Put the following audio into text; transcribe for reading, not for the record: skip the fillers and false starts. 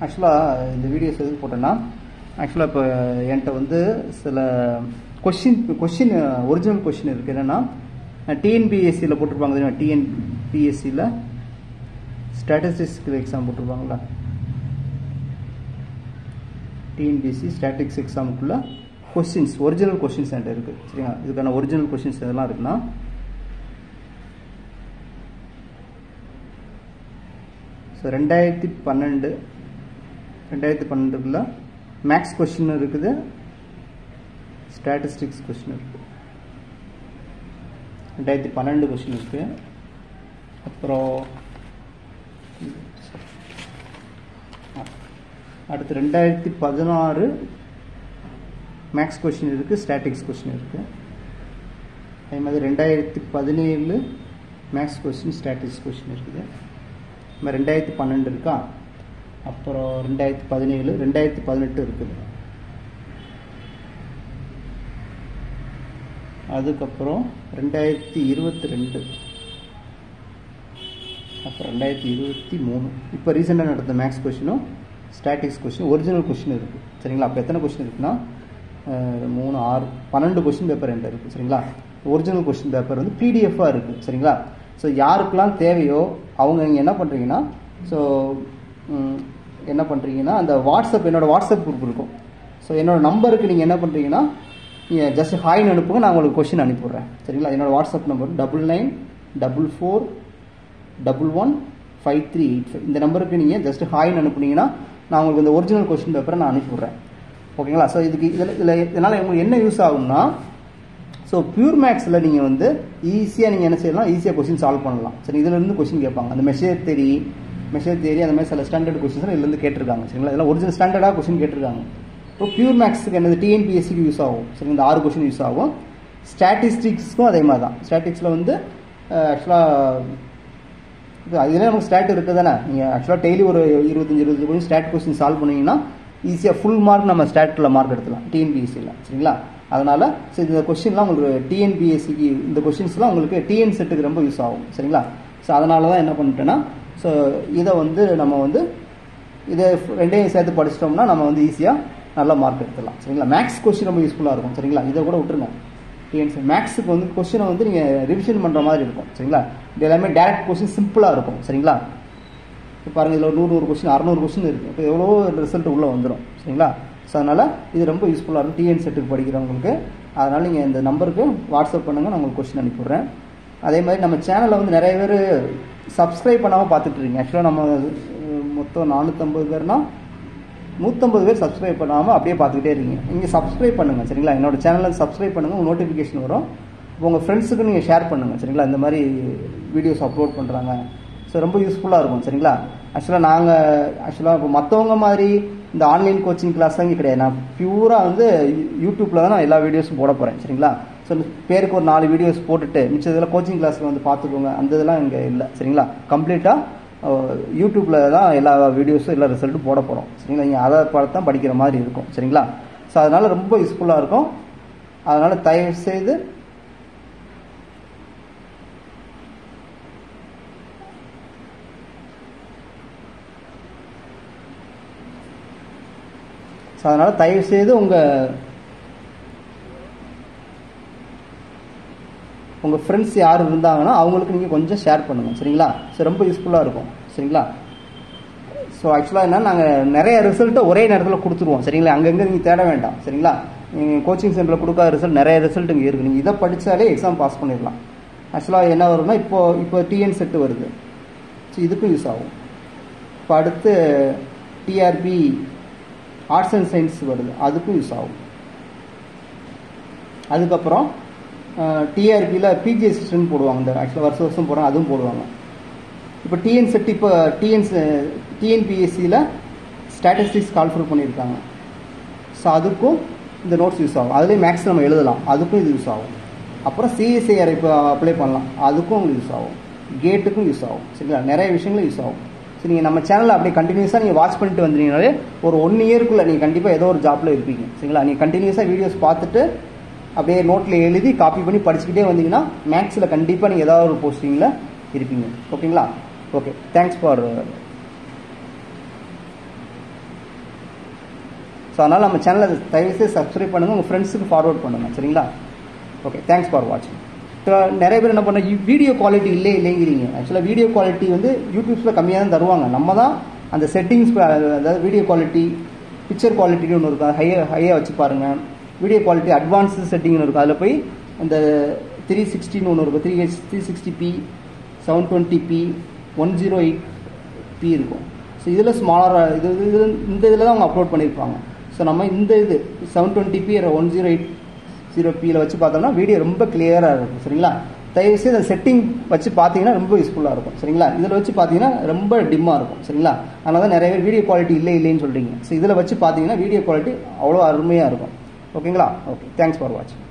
ஆக்சுவலாக இந்த வீடியோஸ் எதுக்கு போட்டேன்னா, ஆக்சுவலாக இப்போ என்கிட்ட வந்து சில கொஷின் ஒரிஜினல் கொஷின் இருக்குது. என்னென்னா டிஎன்பிஎஸ்சியில் போட்டிருப்பாங்க தெரியுமா, டிஎன்பிஎஸ்சியில் ஸ்டாட்டிஸ்டிக்ஸ் எக்ஸாம் போட்டிருப்பாங்களா, டிஎன்பிஎஸ்சி ஸ்டாட்டிக்ஸ் எக்ஸாமுக்குள்ள கொஸ்டின்ஸ் ஒரிஜினல் கொஸ்டின்ஸ் என்கிட்ட இருக்குது. சரிங்களா, இதுக்கான ஒரிஜினல் கொஸ்டின்ஸ் எதெல்லாம் இருக்குன்னா, ஸோ 2012 மேக்ஸ் கொஸ்டின் இருக்குது, ஸ்டாட்டிஸ்டிக்ஸ் கொஸ்டின் இருக்குது. 2012 கொஸ்டின் இருக்குது. அப்புறம் அடுத்து 2016 மேக்ஸ் கொஸ்டின் இருக்குது, ஸ்டாட்டிக்ஸ் கொஸ்டின் இருக்குது. அதே மாதிரி 2017 மேக்ஸ் கொஸ்டின் ஸ்டாட்டிக்ஸ் கொஸ்டின் இருக்குது. இது மாதிரி 2012 இருக்கா. அப்புறம் 2017 2018 இருக்குது. அதுக்கப்புறம் 2022, அப்புறம் 2023 இப்போ ரீசெண்டாக நடந்த மேக்ஸ் கொஸ்டினும் ஸ்டாட்டிக்ஸ் கொஸ்டின் ஒரிஜினல் கொஸ்டின் இருக்குது. சரிங்களா, அப்போ எத்தனை கொஸ்டின் இருக்குன்னா 3 6 12 கொஸ்டின் பேப்பர் என்கிட்ட இருக்குது. சரிங்களா, ஒரிஜினல் கொஸ்டின் பேப்பர் வந்து பிடிஎஃபாக இருக்குது. சரிங்களா, ஸோ யாருக்கெல்லாம் தேவையோ அவங்க நீங்கள் என்ன பண்ணுறீங்கன்னா, ஸோ என்ன பண்ணுறீங்கன்னா அந்த என்னோடய வாட்ஸ்அப் குரூப் இருக்கும். ஸோ என்னோடய நம்பருக்கு நீங்கள் என்ன பண்ணுறீங்கன்னா, நீங்கள் ஜஸ்ட் ஹாய்னு அனுப்புங்க, நான் உங்களுக்கு கொஸ்டின் அனுப்பிவிட்றேன். சரிங்களா, என்னோடய வாட்ஸ்அப் நம்பர் 9944115385. இந்த நம்பருக்கு நீங்கள் ஜஸ்ட் ஹாய்னு அனுப்புனீங்கன்னா நான் உங்களுக்கு இந்த ஒரிஜினல் கொஸ்டின் பேப்பரை நான் அனுப்பிவிட்றேன். ஓகேங்களா, ஸோ இதனால் உங்களுக்கு என்ன யூஸ் ஆகும்னா, ஸோ பியூர் மேக்ஸில் நீங்கள் வந்து ஈஸியாக நீங்கள் என்ன செய்யலாம், ஈஸியாக கொஸ்டின் சால்வ் பண்ணலாம். சரி, இதிலேருந்து கொஸ்டின் கேட்பாங்க. அந்த மெஷர் தேரி அந்த மாதிரி சில ஸ்டாண்டர்ட் கொஸ்டின்ஸ் இதுலேருந்து கேட்டிருக்காங்க. சரிங்களா, இதெல்லாம் ஒரிஜினல் ஸ்டாண்டர்டாக கொஸ்டின் கேட்டிருக்காங்க. இப்போ பியூர் மேக்ஸுக்கு என்னது டிஎன்பிஎஸ்சிக்கு யூஸ் ஆகும். சரி, இந்த 6 கொஸ்டின் யூஸ் ஆகும். ஸ்டாட்டிஸ்டிக்ஸ்க்கும் அதே மாதிரி தான். ஸ்டாட்டிக்ஸில் வந்து ஆக்சுவலாக அதில் நமக்கு ஸ்டாட் இருக்குது தானே. நீங்கள் ஆக்சுவலாக டெய்லி ஒரு 25-20 கொஸ்டின் ஸ்டாட் கொஸ்டின் சால்வ் பண்ணிங்கன்னா ஈஸியாக ஃபுல் மார்க் நம்ம ஸ்டாட்டில் மார்க் எடுத்துலாம் டிஎன்பிஎஸ்சியில். சரிங்களா, அதனால் ஸோ இந்த கொஸ்டின்லாம் உங்களுக்கு டிஎன்பிஎஸ்சிக்கு இந்த கொஸ்டின்ஸ்லாம் உங்களுக்கு டிஎன் செட்டுக்கு ரொம்ப யூஸ் ஆகும். சரிங்களா, ஸோ அதனால தான் என்ன பண்ணிட்டேன்னா, ஸோ இதை வந்து நம்ம வந்து இதை ரெண்டையும் சேர்த்து படிச்சிட்டோம்னா நம்ம வந்து ஈஸியாக நல்லா மார்க் எடுத்துடலாம். சரிங்களா, மேக்ஸ் கொஸ்டின் ரொம்ப யூஸ்ஃபுல்லாக இருக்கும். சரிங்களா, இதை கூட விட்டுருங்க. டிஎன்சி மேக்ஸுக்கு வந்து கொஸ்டினை வந்து நீங்கள் ரிவிஷன் பண்ணுற மாதிரி இருக்கும். சரிங்களா, இது எல்லாமே டேரக்ட் கொஸ்டின் சிம்பிளாக இருக்கும். சரிங்களா, இப்போ பாருங்கள், இதில் 100 கொஸ்டின் 600 கொஸ்டின் இருக்குது. இப்போ எவ்வளோ ரிசல்ட் உள்ளே வந்துடும். சரிங்களா, ஸோ அதனால் இது ரொம்ப யூஸ்ஃபுல்லாக இருக்கும் டிஎன் செட்டுக்கு படிக்கிறவங்களுக்கு. அதனால் நீங்கள் இந்த நம்பருக்கு வாட்ஸ்அப் பண்ணுங்கள், நான் உங்களுக்கு கொஸ்டின் அனுப்பிவிட்றேன். அதே மாதிரி நம்ம சேனலில் வந்து நிறைய பேர் சப்ஸ்கிரைப் பண்ணாமல் பார்த்துட்ருக்கீங்க. ஆக்சுவலாக நம்ம மொத்தம் 450 பேர்னா 150 பேர் சப்ஸ்கிரைப் பண்ணாமல் அப்படியே பார்த்துக்கிட்டே இருக்கீங்க. நீங்கள் சப்ஸ்கிரைப் பண்ணுங்கள். சரிங்களா, என்னோட சேனலில் சப்ஸ்கிரைப் பண்ணுங்கள், உங்கள் நோட்டிஃபிகேஷன் வரும். உங்கள் ஃப்ரெண்ட்ஸுக்கு நீங்கள் ஷேர் பண்ணுங்கள். சரிங்களா, இந்த மாதிரி வீடியோஸ் அப்லோட் பண்ணுறாங்க. ஸோ ரொம்ப யூஸ்ஃபுல்லாக இருக்கும். சரிங்களா, ஆக்சுவலாக இப்போ மற்றவங்க மாதிரி இந்த ஆன்லைன் கோச்சிங் கிளாஸ் தான் இங்கே கிடையாது. நான் பியூராக வந்து யூடியூப்பில் தான் நான் எல்லா வீடியோஸும் போட போகிறேன். சரிங்களா, ஸோ பேருக்கு ஒரு 4 வீடியோஸ் போட்டுட்டு மிச்சம் இதெல்லாம் கோச்சிங் கிளாஸில் வந்து பார்த்துக்கோங்க, அந்த இதெல்லாம் இங்கே இல்லை. சரிங்களா, கம்ப்ளீட்டாக யூடியூப்பில் தான் எல்லா வீடியோஸும் எல்லா ரிசல்ட்டும் போட போகிறோம். சரிங்களா, நீங்கள் அதை பார்த்து தான் படிக்கிற மாதிரி இருக்கும். சரிங்களா, ஸோ அதனால் ரொம்ப யூஸ்ஃபுல்லாக இருக்கும். அதனால் தயவுசெய்து உங்கள் ஃப்ரெண்ட்ஸ் யார் இருந்தாங்கன்னா அவங்களுக்கு நீங்கள் கொஞ்சம் ஷேர் பண்ணுங்கள். சரிங்களா, ஸோ ரொம்ப யூஸ்ஃபுல்லாக இருக்கும். சரிங்களா, ஸோ ஆக்சுவலாக என்ன, நாங்கள் நிறைய ரிசல்ட்டை ஒரே நேரத்தில் கொடுத்துருவோம். சரிங்களா, அங்கங்கே நீங்கள் தேட வேண்டாம். சரிங்களா, நீங்கள் கோச்சிங் சென்டரில் கொடுக்காத ரிசல்ட் நிறைய ரிசல்ட் இங்கே இருக்குது. நீங்கள் இதை படித்தாலே எக்ஸாம் பாஸ் பண்ணிடலாம். ஆக்சுவலாக என்ன வரும்னா, இப்போ டிஎன் செட்டு வருது. ஸோ இதுக்கும் யூஸ் ஆகும். இப்போ அடுத்து டிஆர்பி ஆர்ட்ஸ் அண்ட் சயின்ஸ் வருது, அதுக்கும் யூஸ் ஆகும். அதுக்கப்புறம் டிஆர்பியில் பிஜி அசிஸ்டன்ட் போடுவாங்க. இந்த ஆக்சுவலாக வருஷம் போடுறாங்க, அதுவும் போடுவாங்க. இப்போ டிஎன் செட் இப்போ டிஎன்பிஎஸ்சியில் ஸ்டாட்டிஸ்டிக்ஸ் கால்ஃபர் பண்ணியிருக்காங்க. ஸோ அதுக்கும் இந்த நோட்ஸ் யூஸ் ஆகும். அதுலேயும் மேக்ஸ் நம்ம எழுதலாம், அதுக்கும் இது யூஸ் ஆகும். அப்புறம் சிஎஸ்ஐஆர் இப்போ அப்ளை பண்ணலாம், அதுக்கும் உங்களுக்கு யூஸ் ஆகும். கேட்டுக்கும் யூஸ் ஆகும். சரிங்களா, நிறைய விஷயங்களும் யூஸ் ஆகும். ஸோ நீங்கள் நம்ம சேனலில் அப்படியே கண்டினியூஸாக நீங்கள் வாட்ச் பண்ணிட்டு வந்தீங்கனாலே ஒரு 1 இயர்க்குள்ளே நீங்கள் கண்டிப்பாக ஏதோ ஒரு ஜாப்பில் இருப்பீங்க. சரிங்களா, நீங்கள் கண்டினியூஸாக வீடியோஸ் பார்த்துட்டு அப்படியே நோட்டில் எழுதி காப்பி பண்ணி படிச்சுக்கிட்டே வந்தீங்கன்னா மேக்ஸில் கண்டிப்பாக நீங்கள் ஏதாவது ஒரு போஸ்டிங்கில் இருப்பீங்க. ஓகேங்களா, ஓகே, தேங்க்ஸ் ஃபார் ஸோ அதனால் நம்ம சேனலை தயவுசெய்து சப்ஸ்கிரைப் பண்ணுங்கள், உங்கள் ஃப்ரெண்ட்ஸுக்கு ஃபார்வர்ட் பண்ணுங்கள். சரிங்களா? ஓகே, தேங்க்ஸ் ஃபார் வாட்சிங். இப்போ நிறைய பேர் என்ன பண்ண வீடியோ குவாலிட்டி இல்லைங்கிறீங்க. ஆக்சுவலாக வீடியோ குவாலிட்டி வந்து யூடியூப்ஸில் கம்மியாக தான் தருவாங்க. நம்ம தான் அந்த செட்டிங்ஸ், அதாவது வீடியோ குவாலிட்டி, பிக்சர் குவாலிட்டின்னு ஒன்று இருக்கும், ஹையாக வச்சு பாருங்கள். வீடியோ குவாலிட்டி அட்வான்ஸு செட்டிங்னு இருக்கும், அதில் போய் அந்த 360 ஒன்று இருக்கும், 360p, 720p, 108p இருக்கும். ஸோ இதில் ஸ்மாலராக இந்த இதில் தான் அவங்க அப்லோட் பண்ணியிருப்பாங்க. ஸோ நம்ம இந்த 720p 108p வச்சு பார்த்தோம்னா வீடியோ ரொம்ப கிளியராக இருக்கும். சரிங்களா? தயவுசெய்து அந்த செட்டிங் வச்சு பார்த்தீங்கன்னா ரொம்ப யூஸ்ஃபுல்லாக இருக்கும். சரிங்களா? இதில் வச்சு பார்த்தீங்கன்னா ரொம்ப டிம்மாக இருக்கும். சரிங்களா? அதனால தான் நிறைய பேர் வீடியோ குவாலிட்டி இல்லைன்னு சொல்கிறீங்க. ஸோ இதில் வச்சு பார்த்தீங்கன்னா வீடியோ குவாலிட்டி அவ்வளோ அருமையாக இருக்கும். ஓகேங்களா? ஓகே, தேங்க்ஸ் ஃபார் வாட்சிங்.